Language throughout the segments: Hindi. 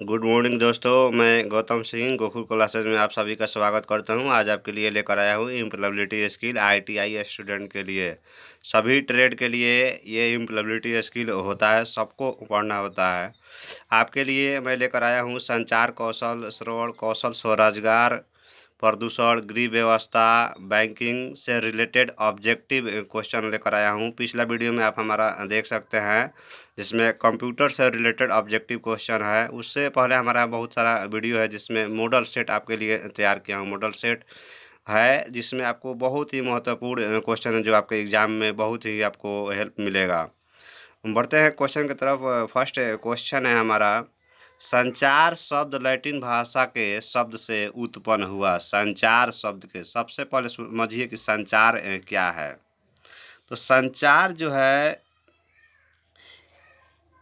गुड मॉर्निंग दोस्तों, मैं गौतम सिंह गोकुल क्लासेज में आप सभी का स्वागत करता हूं। आज आपके लिए लेकर आया हूं एम्प्लॉयबिलिटी स्किल आईटीआई स्टूडेंट के लिए। सभी ट्रेड के लिए ये एम्प्लॉयबिलिटी स्किल होता है, सबको पढ़ना होता है। आपके लिए मैं लेकर आया हूं संचार कौशल, श्रवण कौशल, स्वरोजगार, प्रदूषण, गृह व्यवस्था, बैंकिंग से रिलेटेड ऑब्जेक्टिव क्वेश्चन लेकर आया हूँ। पिछला वीडियो में आप हमारा देख सकते हैं जिसमें कंप्यूटर से रिलेटेड ऑब्जेक्टिव क्वेश्चन है। उससे पहले हमारा बहुत सारा वीडियो है जिसमें मॉडल सेट आपके लिए तैयार किया हूँ। मॉडल सेट है जिसमें आपको बहुत ही महत्वपूर्ण क्वेश्चन है जो आपके एग्जाम में बहुत ही आपको हेल्प मिलेगा। बढ़ते हैं क्वेश्चन की तरफ। फर्स्ट क्वेश्चन है हमारा, संचार शब्द लैटिन भाषा के शब्द से उत्पन्न हुआ। संचार शब्द के सबसे पहले समझिए कि संचार क्या है। तो संचार जो है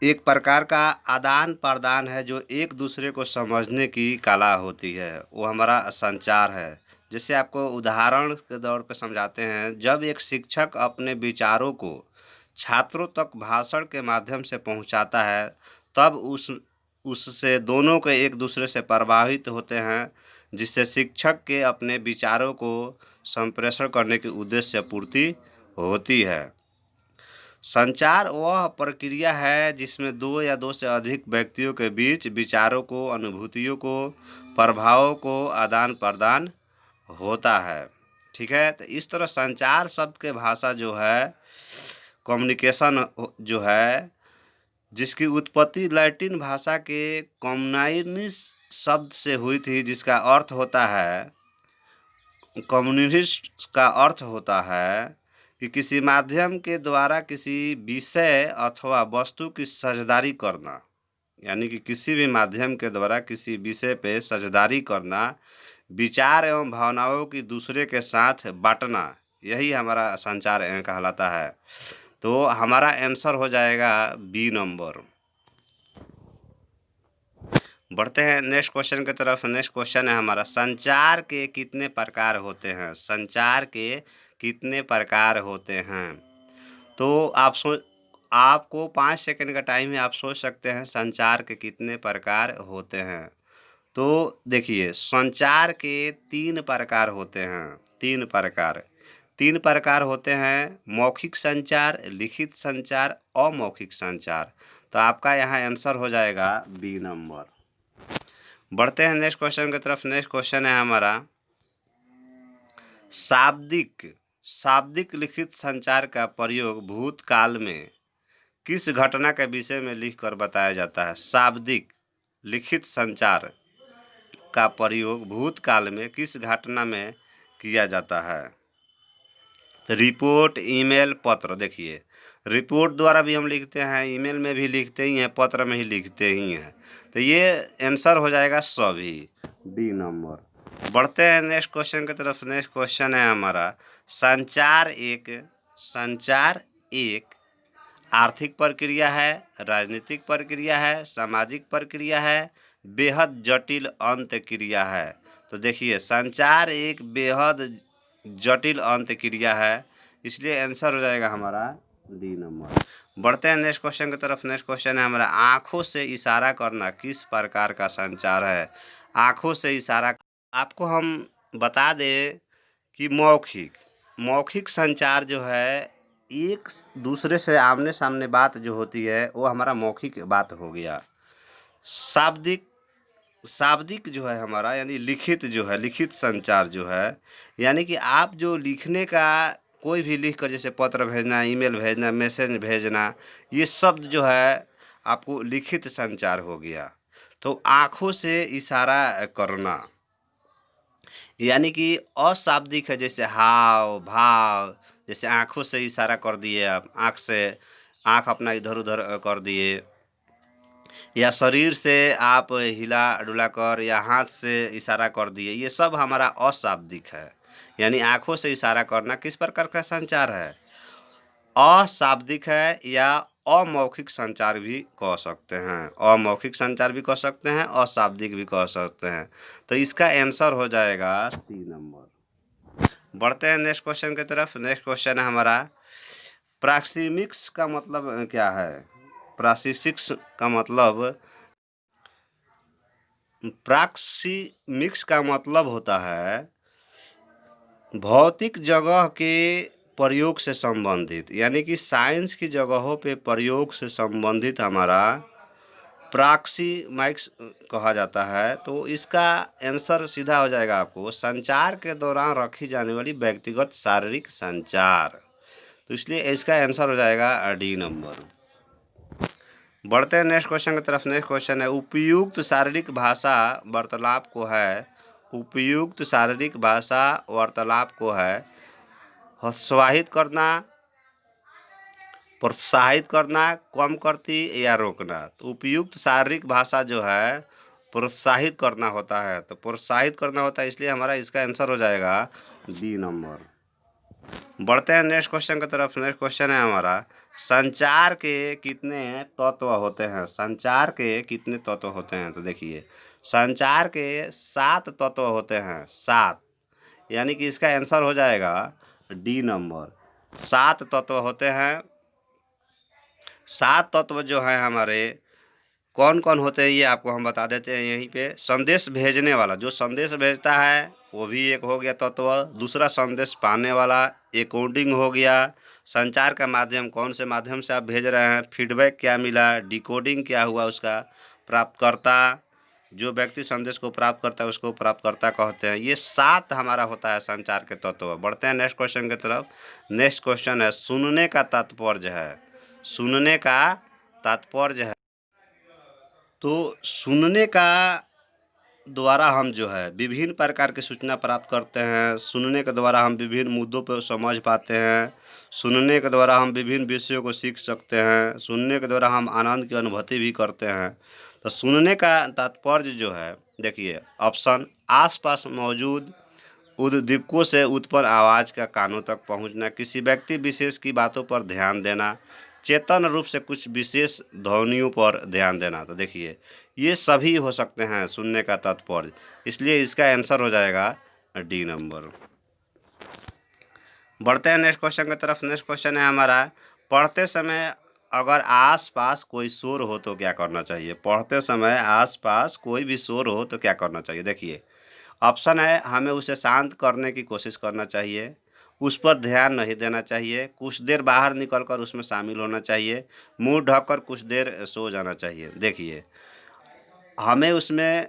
एक प्रकार का आदान प्रदान है जो एक दूसरे को समझने की कला होती है, वो हमारा संचार है। जैसे आपको उदाहरण के तौर पे समझाते हैं, जब एक शिक्षक अपने विचारों को छात्रों तक भाषण के माध्यम से पहुंचाता है तब उससे दोनों के एक दूसरे से प्रभावित होते हैं, जिससे शिक्षक के अपने विचारों को संप्रेषण करने की उद्देश्य पूर्ति होती है। संचार वह प्रक्रिया है जिसमें दो या दो से अधिक व्यक्तियों के बीच विचारों को, अनुभूतियों को, प्रभावों को आदान प्रदान होता है। ठीक है, तो इस तरह संचार शब्द के भाषा जो है कम्युनिकेशन जो है, जिसकी उत्पत्ति लैटिन भाषा के कम्युनाइनिस शब्द से हुई थी, जिसका अर्थ होता है कम्युनिस्ट का अर्थ होता है कि किसी माध्यम के द्वारा किसी विषय अथवा वस्तु की साझेदारी करना। यानी कि किसी भी माध्यम के द्वारा किसी विषय पे साझेदारी करना, विचार एवं भावनाओं की दूसरे के साथ बांटना, यही हमारा संचार कहलाता है। तो हमारा आंसर हो जाएगा बी नंबर। बढ़ते हैं नेक्स्ट क्वेश्चन की तरफ। नेक्स्ट क्वेश्चन है हमारा, संचार के कितने प्रकार होते हैं। संचार के कितने प्रकार होते हैं। तो आपको 5 सेकंड का टाइम है, आप सोच सकते हैं संचार के कितने प्रकार होते हैं। तो देखिए, संचार के 3 प्रकार होते हैं। 3 प्रकार 3 प्रकार होते हैं, मौखिक संचार, लिखित संचार, अमौखिक संचार। तो आपका यहाँ आंसर हो जाएगा बी नंबर। बढ़ते हैं नेक्स्ट क्वेश्चन की तरफ। नेक्स्ट क्वेश्चन है हमारा, शाब्दिक शाब्दिक लिखित संचार का प्रयोग भूतकाल में किस घटना के विषय में लिखकर बताया जाता है। शाब्दिक लिखित संचार का प्रयोग भूतकाल में किस घटना में किया जाता है। तो रिपोर्ट, ईमेल, पत्र। देखिए, रिपोर्ट द्वारा भी हम लिखते हैं, ईमेल में भी लिखते ही हैं, पत्र में ही लिखते ही हैं। तो ये आंसर हो जाएगा सभी, डी नंबर। बढ़ते हैं नेक्स्ट क्वेश्चन की तरफ। नेक्स्ट क्वेश्चन है हमारा, संचार एक आर्थिक प्रक्रिया है, राजनीतिक प्रक्रिया है, सामाजिक प्रक्रिया है, बेहद जटिल अंत क्रिया है। तो देखिए, संचार एक बेहद जटिल अंत क्रिया है, इसलिए आंसर हो जाएगा हमारा डी नंबर। बढ़ते हैं नेक्स्ट क्वेश्चन की तरफ। नेक्स्ट क्वेश्चन है हमारा, आँखों से इशारा करना किस प्रकार का संचार है। आँखों से इशारा आपको हम बता दें कि मौखिक मौखिक संचार जो है, एक दूसरे से आमने सामने बात जो होती है वो हमारा मौखिक बात हो गया। शाब्दिक शाब्दिक जो है हमारा, यानी लिखित जो है, लिखित संचार जो है, यानी कि आप जो लिखने का कोई भी लिख कर, जैसे पत्र भेजना, ईमेल भेजना, मैसेज भेजना, ये शब्द जो है आपको लिखित संचार हो गया। तो आँखों से इशारा करना यानी कि अशाब्दिक है, जैसे हाव भाव, जैसे आँखों से इशारा कर दिए, आप आँख से आँख अपना इधर उधर कर दिए, या शरीर से आप हिला डुला कर, या हाथ से इशारा कर दिए, ये सब हमारा अशाब्दिक है। यानी आँखों से इशारा करना किस प्रकार का संचार है, अशाब्दिक है, या अमौखिक संचार भी कह सकते हैं। अमौखिक संचार भी कह सकते हैं, अशाब्दिक भी कह सकते हैं। तो इसका आंसर हो जाएगा सी नंबर। बढ़ते हैं नेक्स्ट क्वेश्चन की तरफ। नेक्स्ट क्वेश्चन है हमारा, प्राक्सिमिक्स का मतलब क्या है। प्राक्सिमिक्स का मतलब प्रॉक्सिमिक्स का मतलब होता है भौतिक जगह के प्रयोग से संबंधित, यानी कि साइंस की जगहों पे प्रयोग से संबंधित हमारा प्रॉक्सिमिक्स कहा जाता है। तो इसका आंसर सीधा हो जाएगा आपको संचार के दौरान रखी जाने वाली व्यक्तिगत शारीरिक संचार। तो इसलिए इसका आंसर हो जाएगा डी नंबर। बढ़ते हैं नेक्स्ट क्वेश्चन की तरफ। नेक्स्ट क्वेश्चन है उपयुक्त शारीरिक भाषा वार्तालाप को है, उपयुक्त शारीरिक भाषा वार्तालाप को है हतोत्साहित करना, प्रोत्साहित करना, कम करती या रोकना। तो उपयुक्त शारीरिक भाषा जो है प्रोत्साहित करना होता है, तो प्रोत्साहित करना होता है, इसलिए हमारा इसका आंसर हो जाएगा डी नंबर। बढ़ते हैं नेक्स्ट क्वेश्चन की तरफ। नेक्स्ट क्वेश्चन है हमारा संचार के कितने तत्व होते हैं, संचार के कितने तत्व होते हैं। तो देखिए संचार के 7 तत्व होते हैं, 7, यानी कि इसका आंसर हो जाएगा डी नंबर। 7 तत्व होते हैं। 7 तत्व जो है हमारे कौन कौन होते हैं ये आपको हम बता देते हैं यहीं पे। संदेश भेजने वाला, जो संदेश भेजता है वो भी एक हो गया तत्व। दूसरा संदेश पाने वाला, एक कोडिंग हो गया। संचार का माध्यम, कौन से माध्यम से आप भेज रहे हैं, फीडबैक क्या मिला, डिकोडिंग क्या हुआ उसका, प्राप्तकर्ता, जो व्यक्ति संदेश को प्राप्त करता है उसको प्राप्तकर्ता कहते हैं। ये 7 हमारा होता है संचार के तत्व। बढ़ते हैं नेक्स्ट क्वेश्चन की तरफ। नेक्स्ट क्वेश्चन है सुनने का तात्पर्य है, सुनने का तात्पर्य है। तो सुनने का द्वारा हम जो है विभिन्न प्रकार की सूचना प्राप्त करते हैं, सुनने के द्वारा हम विभिन्न मुद्दों पर समझ पाते हैं, सुनने के द्वारा हम विभिन्न विषयों को सीख सकते हैं, सुनने के द्वारा हम आनंद की अनुभूति भी करते हैं। तो सुनने का तात्पर्य जो है देखिए ऑप्शन आसपास मौजूद उद्दीपकों से उत्पन्न आवाज़ का कानों तक पहुंचना, किसी व्यक्ति विशेष की बातों पर ध्यान देना, चेतन रूप से कुछ विशेष ध्वनियों पर ध्यान देना। तो देखिए ये सभी हो सकते हैं सुनने का तात्पर्य, इसलिए इसका आंसर हो जाएगा डी नंबर। बढ़ते हैं नेक्स्ट क्वेश्चन की तरफ। नेक्स्ट क्वेश्चन है हमारा पढ़ते समय अगर आसपास कोई शोर हो तो क्या करना चाहिए। पढ़ते समय आसपास कोई भी शोर हो तो क्या करना चाहिए। देखिए ऑप्शन है हमें उसे शांत करने की कोशिश करना चाहिए, उस पर ध्यान नहीं देना चाहिए, कुछ देर बाहर निकलकर उसमें शामिल होना चाहिए, मुंह ढककर कुछ देर सो जाना चाहिए। देखिए हमें उसमें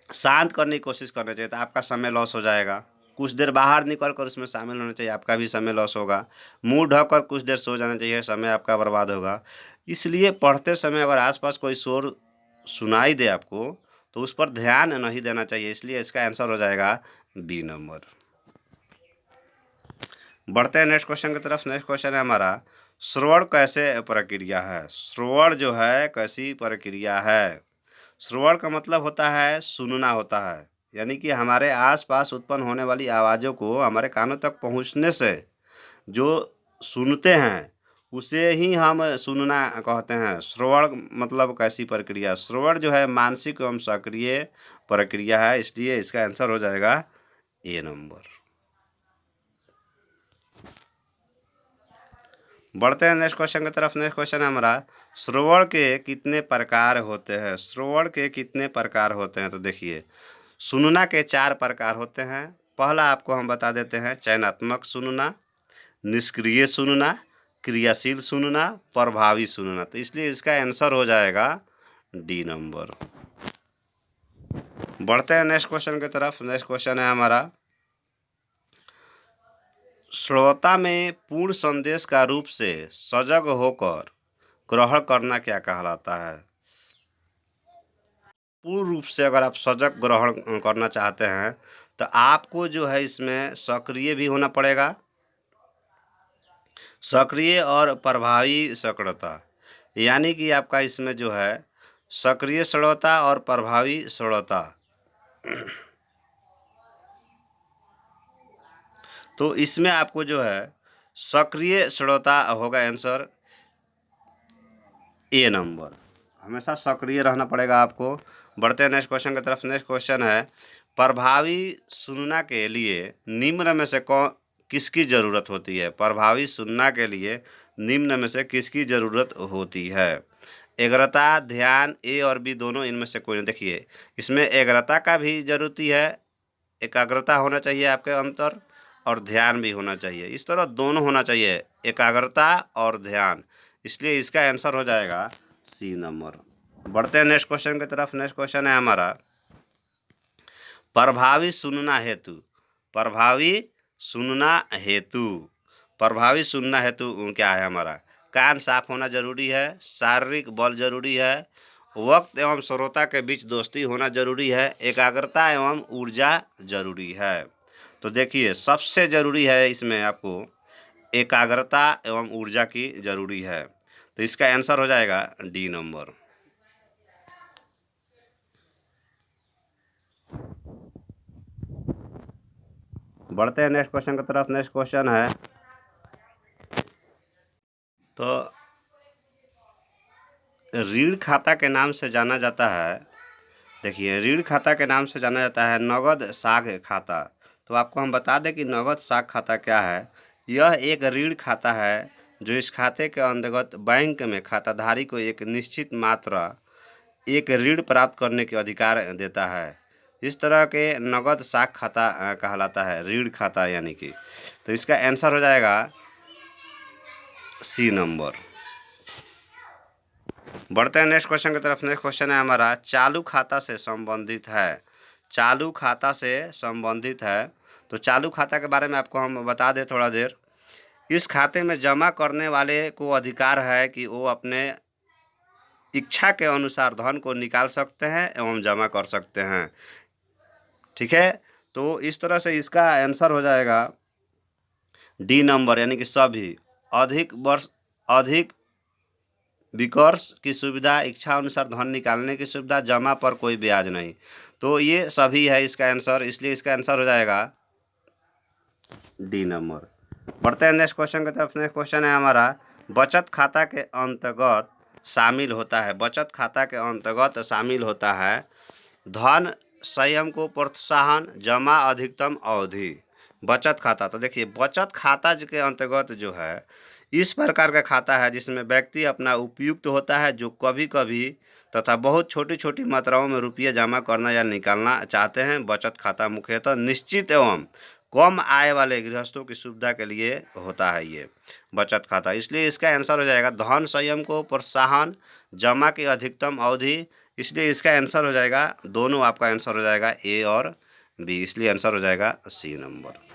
शांत करने की कोशिश करना चाहिए तो आपका समय लॉस हो जाएगा, कुछ देर बाहर निकल कर उसमें शामिल होना चाहिए, आपका भी समय लॉस होगा, मुंह ढककर कुछ देर सो जाना चाहिए, समय आपका बर्बाद होगा। इसलिए पढ़ते समय अगर आसपास कोई शोर सुनाई दे आपको तो उस पर ध्यान नहीं देना चाहिए, इसलिए इसका आंसर हो जाएगा बी नंबर। बढ़ते हैं नेक्स्ट क्वेश्चन की तरफ। नेक्स्ट क्वेश्चन है हमारा श्रवण कैसे प्रक्रिया है। श्रवण जो है कैसी प्रक्रिया है। श्रवण का मतलब होता है सुनना होता है, यानी कि हमारे आसपास उत्पन्न होने वाली आवाज़ों को हमारे कानों तक पहुंचने से जो सुनते हैं उसे ही हम सुनना कहते हैं। श्रवण मतलब कैसी प्रक्रिया। श्रवण जो है मानसिक एवं सक्रिय प्रक्रिया है, इसलिए इसका आंसर हो जाएगा ए नंबर। बढ़ते हैं नेक्स्ट क्वेश्चन की तरफ। नेक्स्ट क्वेश्चन है हमारा श्रवण के कितने प्रकार होते हैं। श्रवण के कितने प्रकार होते हैं। तो देखिए सुनना के 4 प्रकार होते हैं। पहला आपको हम बता देते हैं चयनात्मक सुनना, निष्क्रिय सुनना, क्रियाशील सुनना, प्रभावी सुनना। तो इसलिए इसका आंसर हो जाएगा डी नंबर। बढ़ते हैं नेक्स्ट क्वेश्चन की तरफ। नेक्स्ट क्वेश्चन है हमारा श्रोता में पूर्ण संदेश का रूप से सजग होकर ग्रहण करना क्या कहलाता है। पूर्ण रूप से अगर आप सजग ग्रहण करना चाहते हैं तो आपको जो है इसमें सक्रिय भी होना पड़ेगा, सक्रिय और प्रभावी श्रोता, यानी कि आपका इसमें जो है सक्रिय श्रोता और प्रभावी श्रोता। तो इसमें आपको जो है सक्रिय श्रोता होगा आंसर ए नंबर, हमेशा सक्रिय रहना पड़ेगा आपको। बढ़ते हैं नेक्स्ट क्वेश्चन की तरफ। नेक्स्ट क्वेश्चन है प्रभावी सुनना के लिए निम्न में से कौन किसकी ज़रूरत होती है। प्रभावी सुनना के लिए निम्न में से किसकी ज़रूरत होती है। एग्रता, ध्यान, ए और बी दोनों इनमें से कोई नहीं। देखिए इसमें एग्रता का भी जरूरती है, एकाग्रता होना चाहिए आपके अंतर, और ध्यान भी होना चाहिए। इस तरह दोनों होना चाहिए, एकाग्रता और ध्यान। इसलिए इसका आंसर हो जाएगा सी नंबर। बढ़ते हैं नेक्स्ट क्वेश्चन की तरफ। नेक्स्ट क्वेश्चन है हमारा प्रभावी सुनना हेतु। प्रभावी सुनना हेतु, प्रभावी सुनना हेतु क्या है हमारा? कान साफ होना जरूरी है, शारीरिक बल जरूरी है, वक्त एवं श्रोता के बीच दोस्ती होना जरूरी है, एकाग्रता एवं ऊर्जा जरूरी है। तो देखिए सबसे जरूरी है इसमें आपको एकाग्रता एवं ऊर्जा की जरूरी है। तो इसका आंसर हो जाएगा डी नंबर। बढ़ते हैं नेक्स्ट क्वेश्चन की तरफ। नेक्स्ट क्वेश्चन है तो ऋण खाता के नाम से जाना जाता है। देखिए ऋण खाता के नाम से जाना जाता है नगद साख खाता। तो आपको हम बता दें कि नगद साख खाता क्या है। यह एक ऋण खाता है जो इस खाते के अंतर्गत बैंक में खाताधारी को एक निश्चित मात्रा एक ऋण प्राप्त करने के अधिकार देता है। इस तरह के नगद साख खाता कहलाता है ऋण खाता यानी कि। तो इसका आंसर हो जाएगा सी नंबर। बढ़ते हैं नेक्स्ट क्वेश्चन की तरफ। नेक्स्ट क्वेश्चन है हमारा चालू खाता से संबंधित है। चालू खाता से संबंधित है। तो चालू खाता के बारे में आपको हम बता दें थोड़ा देर। इस खाते में जमा करने वाले को अधिकार है कि वो अपने इच्छा के अनुसार धन को निकाल सकते हैं एवं जमा कर सकते हैं। ठीक है, तो इस तरह से इसका आंसर हो जाएगा डी नंबर, यानी कि सभी। अधिक विकर्ष की सुविधा, इच्छा अनुसार धन निकालने की सुविधा, जमा पर कोई ब्याज नहीं। तो ये सभी है इसका आंसर, इसलिए इसका आंसर हो जाएगा डी नंबर। बढ़ते हैं नेक्स्ट क्वेश्चन की तरफ। नेक्स्ट क्वेश्चन है हमारा बचत खाता के अंतर्गत शामिल होता है। बचत खाता के अंतर्गत शामिल होता है धन संयम को प्रोत्साहन, जमा अधिकतम अवधि। बचत खाता, तो देखिए बचत खाता के अंतर्गत जो है इस प्रकार का खाता है जिसमें व्यक्ति अपना उपयुक्त होता है जो कभी कभी तथा बहुत छोटी छोटी मात्राओं में रुपये जमा करना या निकालना चाहते हैं। बचत खाता मुख्यतः निश्चित एवं कम आय वाले गृहस्थों की सुविधा के लिए होता है ये बचत खाता। इसलिए इसका आंसर हो जाएगा धन संयम को प्रोत्साहन, जमा की अधिकतम अवधि। इसलिए इसका आंसर हो जाएगा, दोनों आपका आंसर हो जाएगा ए और बी, इसलिए आंसर हो जाएगा सी नंबर।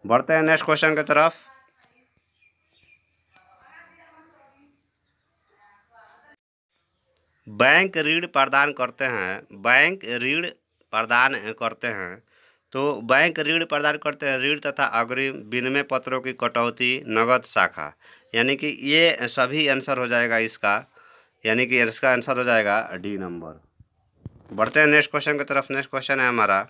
बढ़ते हैं नेक्स्ट क्वेश्चन की तरफ। बैंक ऋण प्रदान करते हैं। बैंक ऋण प्रदान करते हैं। तो बैंक ऋण प्रदान करते हैं ऋण तथा अग्रिम, विनिमय पत्रों की कटौती, नगद शाखा, यानी कि ये सभी आंसर हो जाएगा इसका, यानी कि इसका आंसर हो जाएगा डी नंबर। बढ़ते हैं नेक्स्ट क्वेश्चन की तरफ। नेक्स्ट क्वेश्चन है हमारा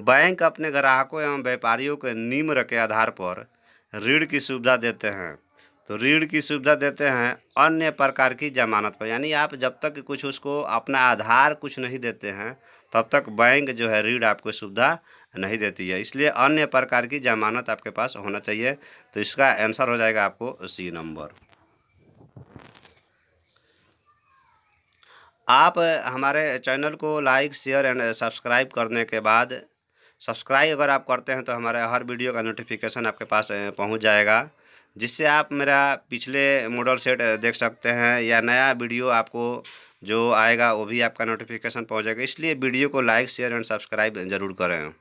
बैंक अपने ग्राहकों एवं व्यापारियों के निम्न के आधार पर ऋण की सुविधा देते हैं। तो ऋण की सुविधा देते हैं अन्य प्रकार की जमानत पर, यानी आप जब तक कुछ उसको अपना आधार कुछ नहीं देते हैं तब तक बैंक जो है ऋण आपको सुविधा नहीं देती है। इसलिए अन्य प्रकार की जमानत आपके पास होना चाहिए। तो इसका आंसर हो जाएगा आपको सी नंबर। आप हमारे चैनल को लाइक, शेयर एंड सब्सक्राइब करने के बाद, सब्सक्राइब अगर आप करते हैं तो हमारे हर वीडियो का नोटिफिकेशन आपके पास पहुंच जाएगा, जिससे आप मेरा पिछले मॉडल सेट देख सकते हैं या नया वीडियो आपको जो आएगा वो भी आपका नोटिफिकेशन पहुंचेगा। इसलिए वीडियो को लाइक, शेयर एंड सब्सक्राइब ज़रूर करें।